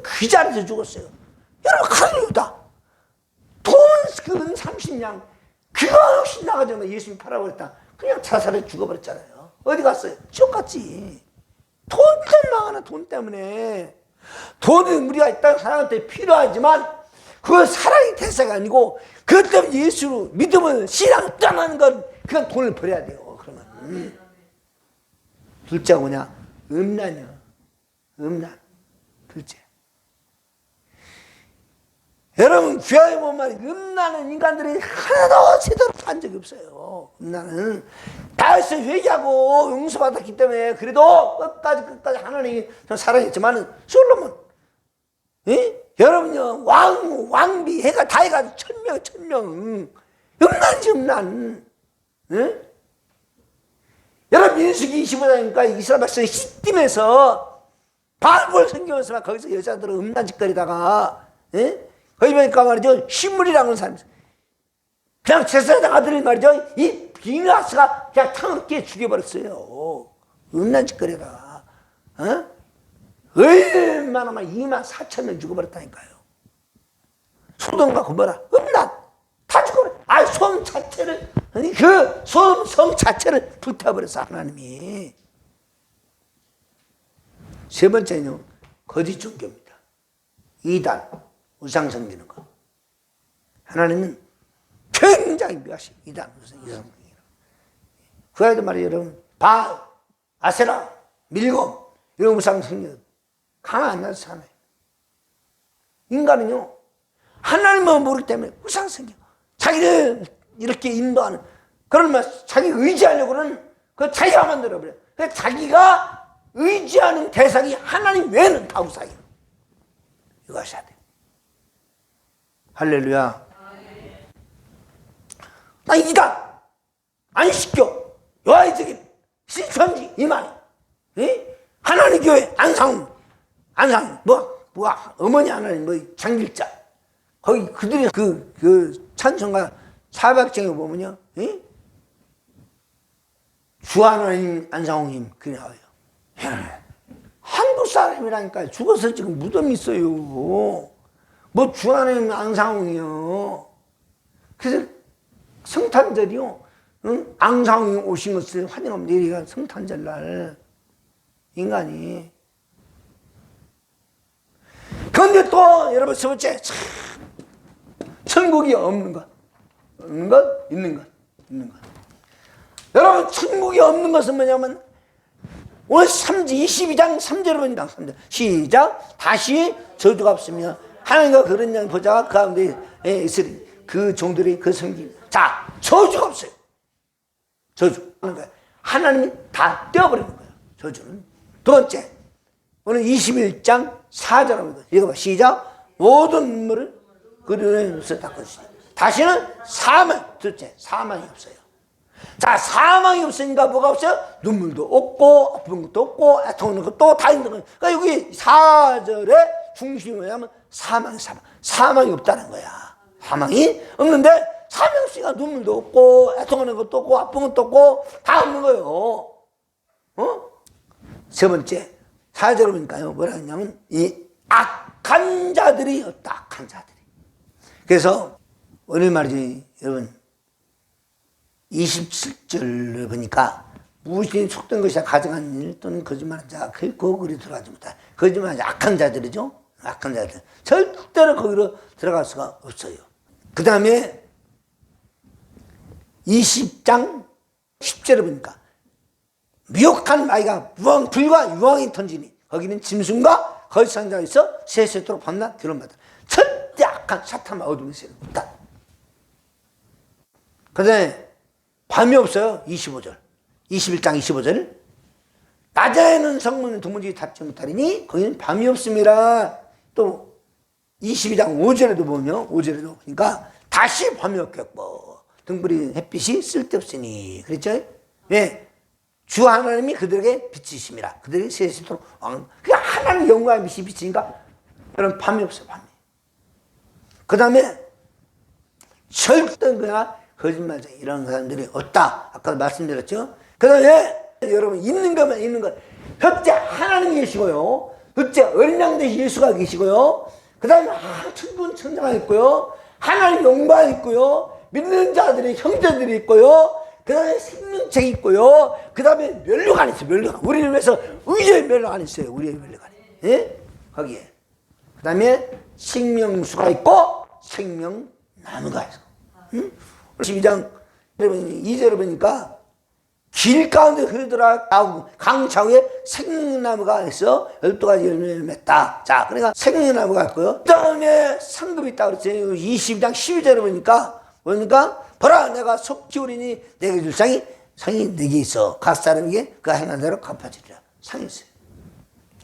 그 자리에서 죽었어요. 여러분 칼리우다. 돈 그건 30냥 그거 없이 나가자면 예수님 팔아버렸다. 그냥 자살해 죽어버렸잖아요. 어디 갔어요? 지옥 갔지. 돈 때문에 나가나 돈 때문에. 돈은 우리가 이 땅 사람한테 필요하지만 그건 사랑이 대사가 아니고 그것 때문에 예수로 믿음을 신앙을 떠나는 건 그냥 돈을 버려야 돼요. 그러면 둘째가 뭐냐? 음란이요. 음란. 둘째. 여러분 귀하게 보면 음란은 인간들이 하나도 제대로 산 적이 없어요. 음란은 다윗을 회개하고 용서받았기 때문에 그래도 끝까지 하나님이 사랑했지만은 솔로몬 여러분요 왕비 해가 다 해가지고 천명 음란이지 음란. 여러분 민수기 25장이니까 이스라엘 백성이 시딤에서 바알볼 섬기면서 거기서 여자들은 음란짓거리다가 거기 보니까 말이죠 신물이라는 사람이 그냥 제사장 아들이 말이죠 이 비나스가 그냥 탕을 깨 죽여버렸어요. 음란짓거리다가 얼마나 막 24,000명 죽어버렸다니까요. 소돔과 고모라 음란 다 죽어버려. 성 자체를 그 성 자체를 불태워버렸어 하나님이. 세 번째는요 거짓 종교입니다. 이단 우상 섬기는 거. 하나님은 굉장히 미워하시고 이단 우상 섬기는 거. 그 아이도 말이에요 여러분 바알, 아세라, 밀곰 이런 우상 섬기는 강한 안 나서 사나요. 인간은요 하나님을 모르기 때문에 우상 섬겨. 자기를 이렇게 인도하는 그러면 자기 의지하려고는 그 자기가 만들어버려. 자기가 의지하는 대상이 하나님 외에는 다 우상이에요. 이거 하셔야 돼요. 할렐루야. 나 이단 안 시켜. 여아이적인 실천지 이만. 하나님 교회 안상 어머니 하나님 장길자 거기 그들이 그 찬송가 400장에 보면요 주 하나님 안상홍님 그게 나와요. 한국 사람이라니까요. 죽어서 지금 무덤이 있어요. 뭐 주 하나님 안상홍이요. 그래서 성탄절이요 안상홍이 오신 것을 환영하면 내리가 성탄절날 인간이. 그런데 또 여러분 세 번째 천국이 없는 것 있는 것. 여러분 천국이 없는 것은 뭐냐면 오늘 22장 3절을 보니까 3절 시작. 다시 저주가 없으며 하나님과 그런 양 보자가 그 가운데 있으리 그 종들이 그 섬김. 자 저주가 없어요. 저주 하나님이 다 떼어버리는 거예요. 저주는. 두 번째 오늘 21장 4절입니다. 읽어봐 시작. 모든 눈물을 그리에서 닦으시니 다시는 사망. 둘째 사망이 없어요. 자 사망이 없으니까 뭐가 없어요? 눈물도 없고 아픈 것도 없고 애통하는 것도 다 있는 거예요. 그러니까 여기 4절의 중심이 뭐냐면 사망이 없다는 거야. 사망이 없는데 사망이 없으니까 눈물도 없고 애통하는 것도 없고 아픈 것도 없고 다 없는 거예요. 세 번째 4절을 보니까요 뭐라 했냐면 이 악한 자들이 없다. 악한 자들이. 그래서 오늘 말이지 여러분 27절을 보니까 무엇이 속된 것이야 가증한 일 또는 거짓말한 자 거기로 들어가지 못해. 거짓말한 자 악한 자들이죠. 악한 자들 절대로 거기로 들어갈 수가 없어요. 그 다음에 20장 10절을 보니까 미혹한 마귀가 불과 유황이 던지니 거기는 짐승과 거짓한 자가 있어 세세토록 밤낮 괴로움받아. 절대 악한 사탄과 어둠이 있다. 그 다음에 밤이 없어요. 25절. 21장 25절. 낮에는 성문은 동문들이 닫지 못하리니 거기는 밤이 없습니다. 또 22장 5절에도 보면 5절에도 보니까 다시 밤이 없겠고 등불이 햇빛이 쓸데없으니 그랬죠? 왜? 주 하나님이 그들에게 빛이십니다. 그들이 세세토록 그 하나님 영광의 빛이 비치니까 여러분 밤이 없어요. 밤이. 그 다음에 절대 그냥 거짓말자 이런 사람들이 없다. 아까 말씀드렸죠? 그 다음에 여러분 있는 것만 있는 것. 첫째 하나님이 계시고요. 둘째 어린 양 대신 예수가 계시고요. 그 다음에 천군 천사가 있고요. 하나님 영광이 있고요. 믿는 자들의 형제들이 있고요. 그 다음에 생명책이 있고요. 그 다음에 멸류관이 있어요. 멸류관. 우리를 위해서 의의 멸류관이 있어요. 우리의 멸류관이. 예? 거기에. 그 다음에 생명수가 있고 생명나무가 있어. 응? 12장 2절에 보니까 길 가운데 흐르더라 강 좌우에 생명나무가 있어 12가지 열매를 맺다. 자, 그러니까 생명나무가 있고요. 그 다음에 상급이 있다 그랬어요. 22장 12절에 보니까 보라 내가 속 기울이니 내게 줄 상이 내게 있어. 각 사람에게 그 행한 대로 갚아주리라. 상이 있어요.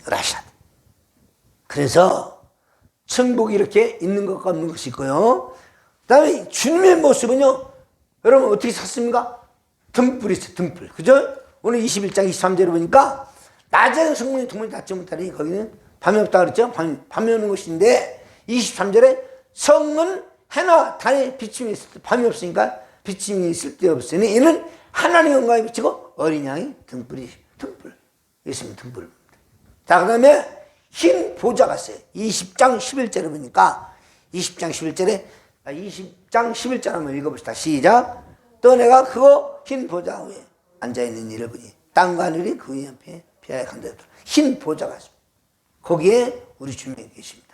라시아. 그래서 천국이 이렇게 있는 것과 없는 것이 있고요. 그 다음에 주님의 모습은요. 여러분 어떻게 샀습니까? 등불이 있어요. 등불. 그죠? 오늘 21장 23절에 보니까 낮에는 성문이 동문이 닫지 못하니 거기는 밤이 없다 그랬죠? 밤이 오는 것인데 23절에 성은 해나 달의 비침이 있을 때 밤이 없으니까 비침이 있을 때 없으니 이는 하나님의 영광이 비치고 어린 양이 등불 있으면 등불. 자, 그 다음에 흰 보좌가 있어요. 20장 11절에 보니까 20장 11절에 한번 읽어봅시다. 시작. 또 내가 그거 흰 보좌 위에 앉아있는 이를 보니 땅과 하늘이 그 옆에 피하여 간다. 흰 보좌가 있습니다. 거기에 우리 주님이 계십니다.